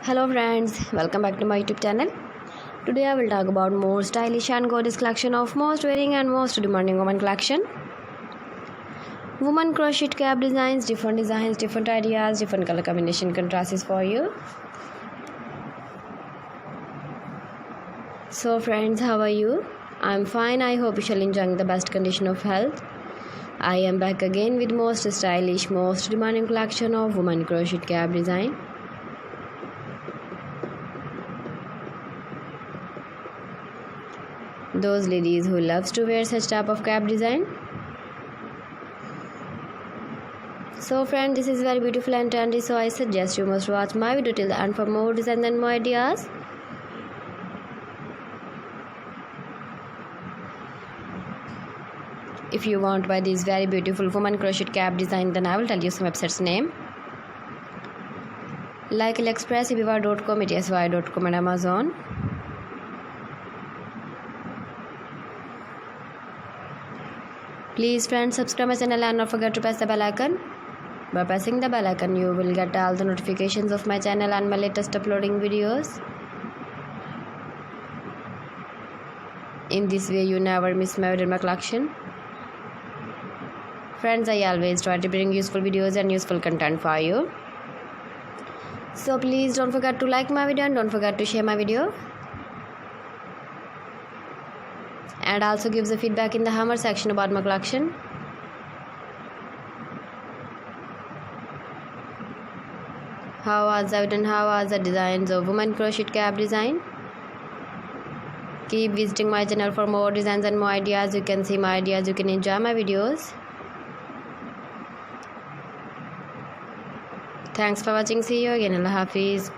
Hello friends, welcome back to my YouTube channel. Today I will talk about more stylish and gorgeous collection of most wearing and most demanding women collection. Woman crochet cap designs, different ideas, different color combination contrasts for you. So friends, how are you? I'm fine. I hope you shall enjoy the best condition of health. I am back again with most stylish, most demanding collection of woman crochet cap design. Those ladies who loves to wear such type of cap design. So friend, this is very beautiful and trendy, so I suggest you must watch my video till the end for more designs and more ideas. If you want to buy this very beautiful woman crochet cap design, then I will tell you some websites name like AliExpress, ibiva.com, etsy.com and Amazon. Please friends, subscribe my channel and not forget to press the bell icon. By pressing the bell icon, you will get all the notifications of my channel and my latest uploading videos. In this way, you never miss my video collection. Friends, I always try to bring useful videos and useful content for you. So please don't forget to like my video and don't forget to share my video. And also give the feedback in the hammer section about my collection. How was the video and how was the designs of woman crochet cap design? Keep visiting my channel for more designs and more ideas. You can see my ideas, you can enjoy my videos. Thanks for watching. See you again. Allah Hafiz.